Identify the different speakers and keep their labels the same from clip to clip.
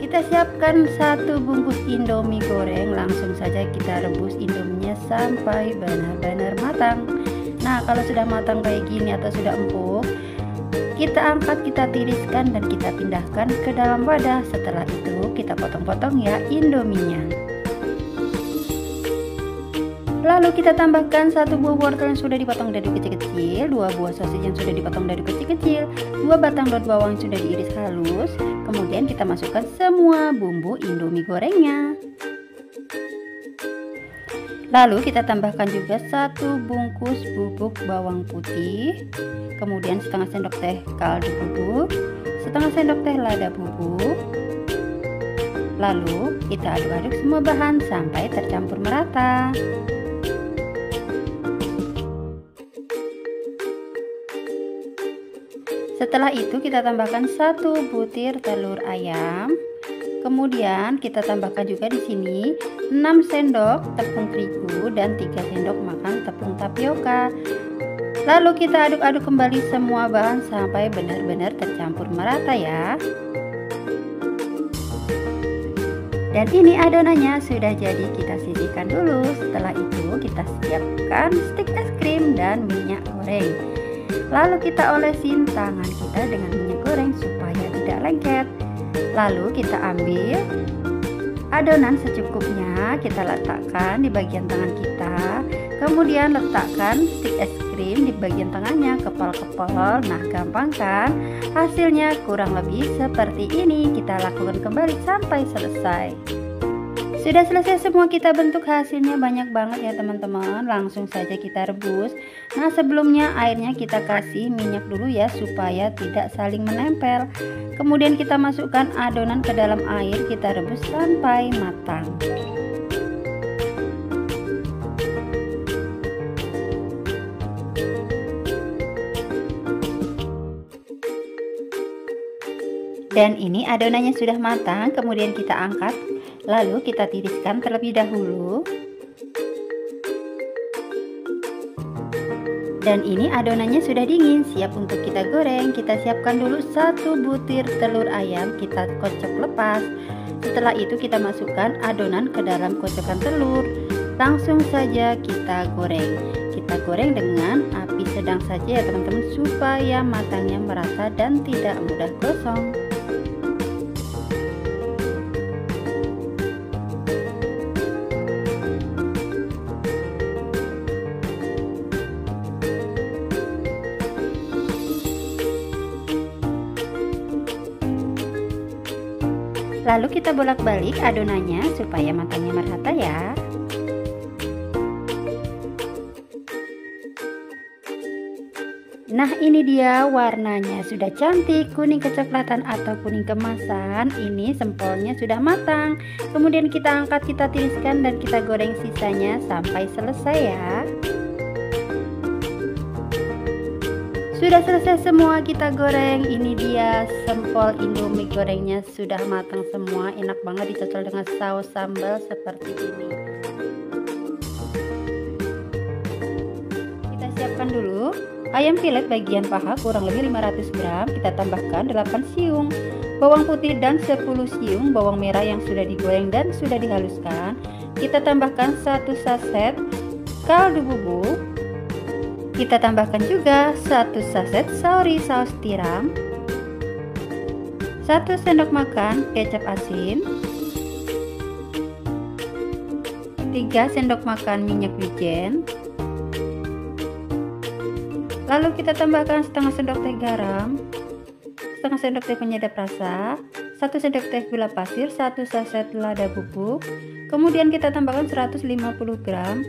Speaker 1: Kita siapkan 1 bungkus Indomie goreng. Langsung saja kita rebus Indominya sampai benar-benar matang. Nah, kalau sudah matang kayak gini atau sudah empuk, kita angkat, kita tiriskan dan kita pindahkan ke dalam wadah. Setelah itu kita potong-potong ya Indominya. Lalu kita tambahkan 1 buah wortel yang sudah dipotong dari kecil-kecil, 2 buah sosis yang sudah dipotong dari kecil-kecil, 2 batang daun bawang yang sudah diiris halus. Kemudian kita masukkan semua bumbu Indomie gorengnya. Lalu kita tambahkan juga 1 bungkus bubuk bawang putih, kemudian setengah sendok teh kaldu bubuk, setengah sendok teh lada bubuk. Lalu kita aduk-aduk semua bahan sampai tercampur merata. Setelah itu kita tambahkan 1 butir telur ayam. Kemudian kita tambahkan juga di sini 6 sendok tepung terigu dan 3 sendok makan tepung tapioka. Lalu kita aduk-aduk kembali semua bahan sampai benar-benar tercampur merata ya. Dan ini adonannya sudah jadi, kita sisihkan dulu. Setelah itu kita siapkan stik es krim dan minyak goreng. Lalu kita olesin tangan kita dengan minyak goreng supaya tidak lengket. Lalu kita ambil adonan secukupnya, kita letakkan di bagian tangan kita. Kemudian letakkan stik es krim di bagian tangannya, kepal-kepal. Nah, gampang kan? Hasilnya kurang lebih seperti ini. Kita lakukan kembali sampai selesai. Sudah selesai semua kita bentuk, hasilnya banyak banget ya teman-teman. Langsung saja kita rebus. Nah, sebelumnya airnya kita kasih minyak dulu ya supaya tidak saling menempel. Kemudian kita masukkan adonan ke dalam air, kita rebus sampai matang. Dan ini adonannya sudah matang, kemudian kita angkat. Lalu kita tiriskan terlebih dahulu. Dan ini adonannya sudah dingin, siap untuk kita goreng. Kita siapkan dulu 1 butir telur ayam, kita kocok lepas. Setelah itu kita masukkan adonan ke dalam kocokan telur. Langsung saja kita goreng. Kita goreng dengan api sedang saja ya teman-teman, supaya matangnya merata dan tidak mudah gosong. Lalu kita bolak-balik adonannya supaya matangnya merata ya. Nah, ini dia warnanya sudah cantik, kuning kecoklatan atau kuning kemasan. Ini sempolnya sudah matang. Kemudian kita angkat, kita tiriskan dan kita goreng sisanya sampai selesai ya. Sudah selesai semua kita goreng. Ini dia sempol Indomie gorengnya sudah matang semua. Enak banget dicocol dengan saus sambal seperti ini. Kita siapkan dulu ayam filet bagian paha kurang lebih 500 gram. Kita tambahkan 8 siung bawang putih dan 10 siung bawang merah yang sudah digoreng dan sudah dihaluskan. Kita tambahkan 1 saset kaldu bubuk. Kita tambahkan juga 1 saset saori saus tiram, 1 sendok makan kecap asin, 3 sendok makan minyak wijen. Lalu kita tambahkan setengah sendok teh garam, setengah sendok teh penyedap rasa, 1 sendok teh gula pasir, 1 saset lada bubuk. Kemudian kita tambahkan 150 gram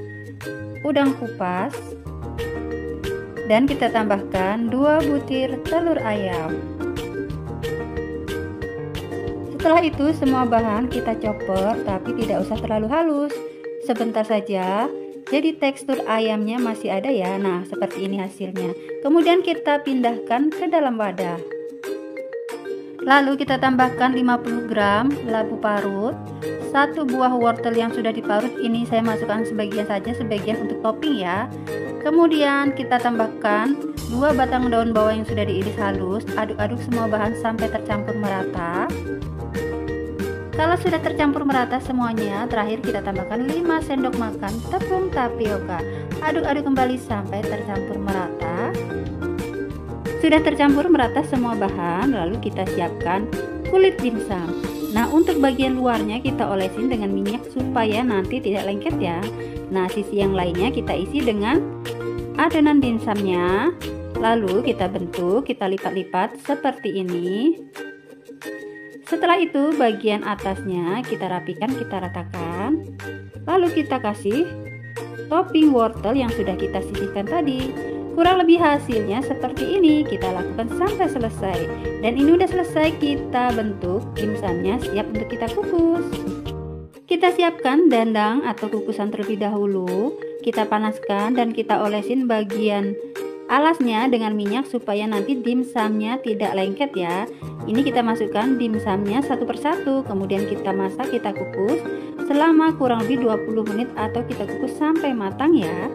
Speaker 1: udang kupas. Dan kita tambahkan 2 butir telur ayam. Setelah itu semua bahan kita chopper, tapi tidak usah terlalu halus. Sebentar saja, jadi tekstur ayamnya masih ada ya. Nah, seperti ini hasilnya. Kemudian kita pindahkan ke dalam wadah. Lalu kita tambahkan 50 gram labu parut, 1 buah wortel yang sudah diparut. Ini saya masukkan sebagian saja, sebagian untuk topping ya. Kemudian kita tambahkan 2 batang daun bawang yang sudah diiris halus. Aduk-aduk semua bahan sampai tercampur merata. Kalau sudah tercampur merata semuanya, terakhir kita tambahkan 5 sendok makan tepung tapioka. Aduk-aduk kembali sampai tercampur merata. Sudah tercampur merata semua bahan, lalu kita siapkan kulit dimsum. Nah, untuk bagian luarnya kita olesin dengan minyak supaya nanti tidak lengket ya. Nah, sisi yang lainnya kita isi dengan adonan dimsumnya. Lalu kita bentuk, kita lipat-lipat seperti ini. Setelah itu bagian atasnya kita rapikan, kita ratakan. Lalu kita kasih topping wortel yang sudah kita sisihkan tadi. Kurang lebih hasilnya seperti ini. Kita lakukan sampai selesai. Dan ini udah selesai, kita bentuk dimsumnya, siap untuk kita kukus. Kita siapkan dandang atau kukusan terlebih dahulu. Kita panaskan dan kita olesin bagian alasnya dengan minyak supaya nanti dimsumnya tidak lengket ya. Ini kita masukkan dimsumnya satu persatu, kemudian kita masak, kita kukus selama kurang lebih 20 menit atau kita kukus sampai matang ya.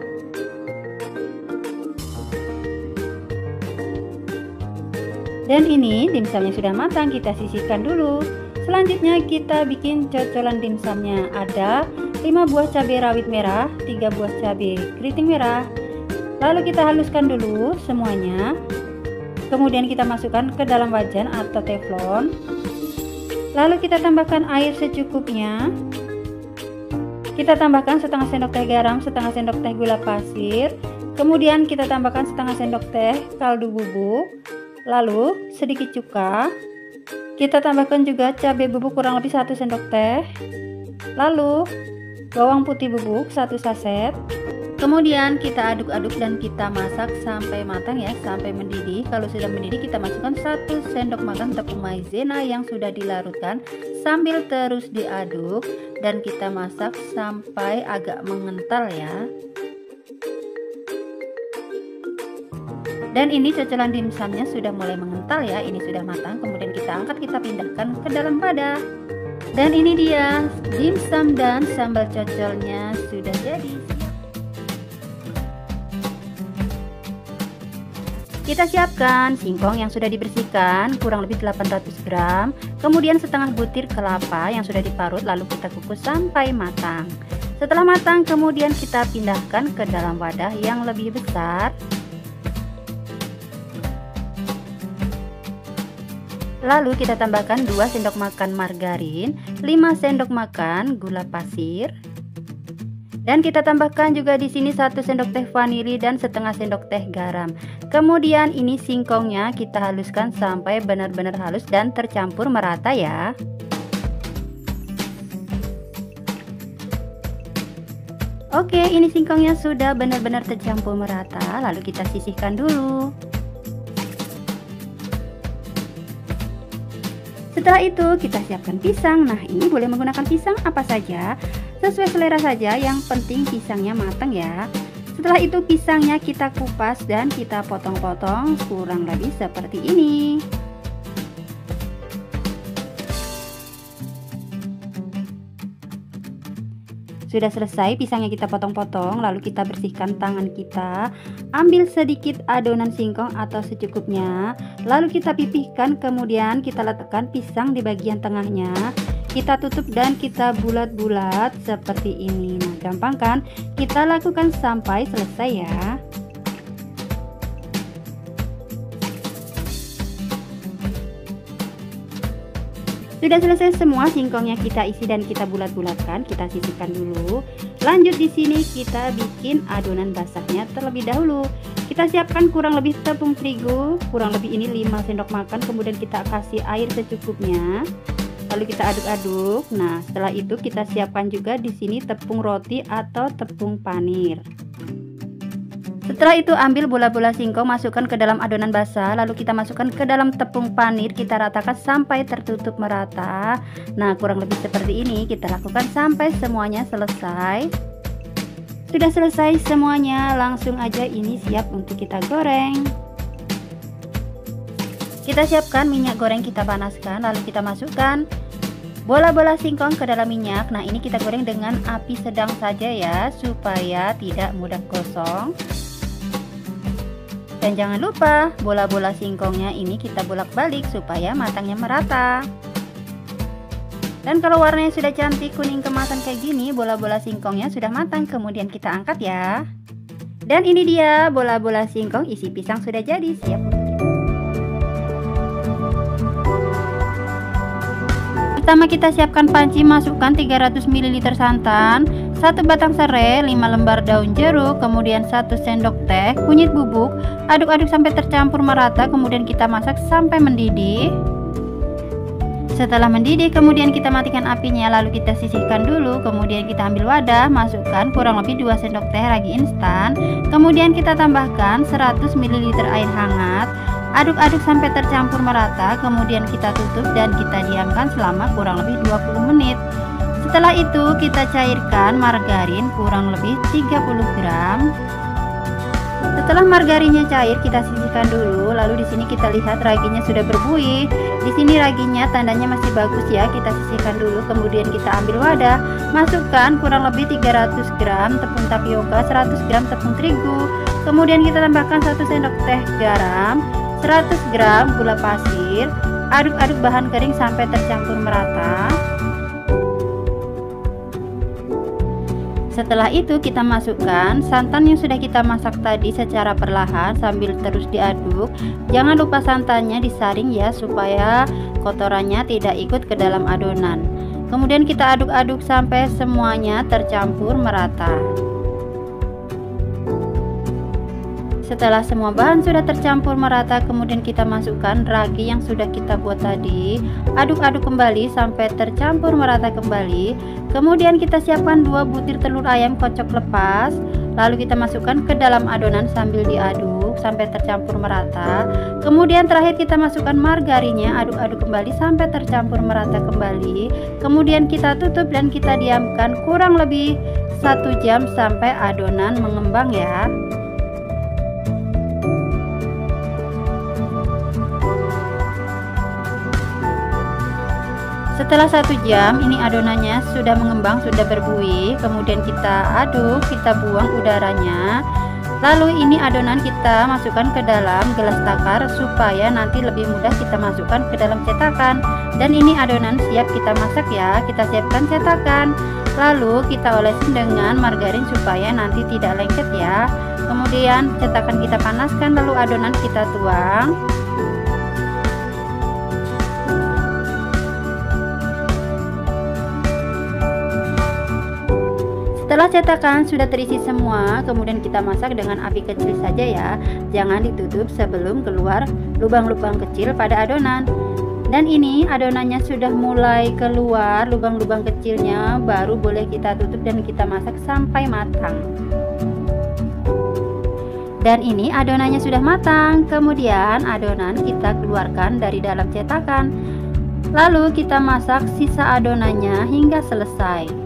Speaker 1: Dan ini dimsumnya sudah matang, kita sisihkan dulu. Selanjutnya kita bikin cocolan dimsumnya. Ada 5 buah cabai rawit merah, 3 buah cabai keriting merah. Lalu kita haluskan dulu semuanya. Kemudian kita masukkan ke dalam wajan atau teflon. Lalu kita tambahkan air secukupnya. Kita tambahkan setengah sendok teh garam, setengah sendok teh gula pasir. Kemudian kita tambahkan setengah sendok teh kaldu bubuk. Lalu sedikit cuka. Kita tambahkan juga cabai bubuk kurang lebih 1 sendok teh. Lalu bawang putih bubuk 1 saset. Kemudian kita aduk-aduk dan kita masak sampai matang ya, sampai mendidih. Kalau sudah mendidih kita masukkan 1 sendok makan tepung maizena yang sudah dilarutkan sambil terus diaduk dan kita masak sampai agak mengental ya. Dan ini cocolan dimsumnya sudah mulai mengental ya, ini sudah matang. Kemudian kita angkat, kita pindahkan ke dalam wadah. Dan ini dia dimsum dan sambal cocolnya sudah jadi. Kita siapkan singkong yang sudah dibersihkan kurang lebih 800 gram. Kemudian setengah butir kelapa yang sudah diparut, lalu kita kukus sampai matang. Setelah matang kemudian kita pindahkan ke dalam wadah yang lebih besar. Lalu kita tambahkan 2 sendok makan margarin, 5 sendok makan gula pasir. Dan kita tambahkan juga di sini 1 sendok teh vanili dan setengah sendok teh garam. Kemudian ini singkongnya kita haluskan sampai benar-benar halus dan tercampur merata ya. Oke, ini singkongnya sudah benar-benar tercampur merata. Lalu kita sisihkan dulu. Setelah itu kita siapkan pisang. Nah, ini boleh menggunakan pisang apa saja, sesuai selera saja, yang penting pisangnya matang ya. Setelah itu pisangnya kita kupas dan kita potong-potong kurang lebih seperti ini. Sudah selesai pisangnya kita potong-potong, lalu kita bersihkan tangan kita, ambil sedikit adonan singkong atau secukupnya, lalu kita pipihkan, kemudian kita letakkan pisang di bagian tengahnya, kita tutup dan kita bulat-bulat seperti ini. Nah, gampang kan? Kita lakukan sampai selesai ya. Sudah selesai semua singkongnya kita isi dan kita bulat-bulatkan, kita sisihkan dulu. Lanjut di sini kita bikin adonan basahnya terlebih dahulu. Kita siapkan kurang lebih tepung terigu, kurang lebih ini 5 sendok makan, kemudian kita kasih air secukupnya. Lalu kita aduk-aduk. Nah, setelah itu kita siapkan juga di sini tepung roti atau tepung panir. Setelah itu ambil bola-bola singkong, masukkan ke dalam adonan basah, lalu kita masukkan ke dalam tepung panir, kita ratakan sampai tertutup merata. Nah, kurang lebih seperti ini kita lakukan sampai semuanya selesai. Sudah selesai semuanya, langsung aja ini siap untuk kita goreng. Kita siapkan minyak goreng, kita panaskan, lalu kita masukkan bola-bola singkong ke dalam minyak. Nah, ini kita goreng dengan api sedang saja ya, supaya tidak mudah gosong. Dan jangan lupa bola-bola singkongnya ini kita bolak-balik supaya matangnya merata. Dan kalau warnanya sudah cantik kuning kemasan kayak gini, bola-bola singkongnya sudah matang. Kemudian kita angkat ya. Dan ini dia bola-bola singkong isi pisang sudah jadi, siap untuk kita. Pertama kita siapkan panci, masukkan 300 ml santan, 1 batang serai, 5 lembar daun jeruk, kemudian 1 sendok teh kunyit bubuk. Aduk-aduk sampai tercampur merata, kemudian kita masak sampai mendidih. Setelah mendidih, kemudian kita matikan apinya, lalu kita sisihkan dulu. Kemudian kita ambil wadah, masukkan kurang lebih 2 sendok teh ragi instan. Kemudian kita tambahkan 100 ml air hangat. Aduk-aduk sampai tercampur merata, kemudian kita tutup dan kita diamkan selama kurang lebih 20 menit. Setelah itu kita cairkan margarin kurang lebih 30 gram. Setelah margarinnya cair, kita sisihkan dulu. Lalu di sini kita lihat raginya sudah berbuih. Di sini raginya tandanya masih bagus ya. Kita sisihkan dulu, kemudian kita ambil wadah, masukkan kurang lebih 300 gram tepung tapioka, 100 gram tepung terigu. Kemudian kita tambahkan 1 sendok teh garam, 100 gram gula pasir. Aduk-aduk bahan kering sampai tercampur merata. Setelah itu kita masukkan santan yang sudah kita masak tadi secara perlahan sambil terus diaduk. Jangan lupa santannya disaring ya, supaya kotorannya tidak ikut ke dalam adonan. Kemudian kita aduk-aduk sampai semuanya tercampur merata. Setelah semua bahan sudah tercampur merata, kemudian kita masukkan ragi yang sudah kita buat tadi. Aduk-aduk kembali sampai tercampur merata kembali. Kemudian kita siapkan 2 butir telur ayam kocok lepas. Lalu kita masukkan ke dalam adonan sambil diaduk sampai tercampur merata. Kemudian terakhir kita masukkan margarinnya, aduk-aduk kembali sampai tercampur merata kembali. Kemudian kita tutup dan kita diamkan kurang lebih 1 jam sampai adonan mengembang ya. Setelah 1 jam ini adonannya sudah mengembang, sudah berbuih. Kemudian kita aduk, kita buang udaranya. Lalu ini adonan kita masukkan ke dalam gelas takar supaya nanti lebih mudah kita masukkan ke dalam cetakan. Dan ini adonan siap kita masak ya. Kita siapkan cetakan. Lalu kita olesin dengan margarin supaya nanti tidak lengket ya. Kemudian cetakan kita panaskan, lalu adonan kita tuang. Setelah cetakan sudah terisi semua, kemudian kita masak dengan api kecil saja ya. Jangan ditutup sebelum keluar lubang-lubang kecil pada adonan. Dan ini adonannya sudah mulai keluar lubang-lubang kecilnya, baru boleh kita tutup dan kita masak sampai matang. Dan ini adonannya sudah matang. Kemudian adonan kita keluarkan dari dalam cetakan. Lalu kita masak sisa adonannya hingga selesai.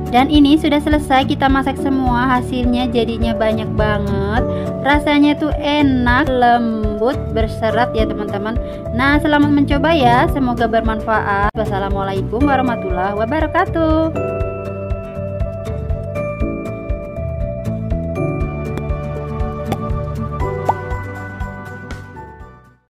Speaker 1: Dan ini sudah selesai kita masak semua, hasilnya jadinya banyak banget. Rasanya tuh enak, lembut, berserat ya teman-teman. Nah, selamat mencoba ya, semoga bermanfaat. Wassalamualaikum warahmatullahi wabarakatuh.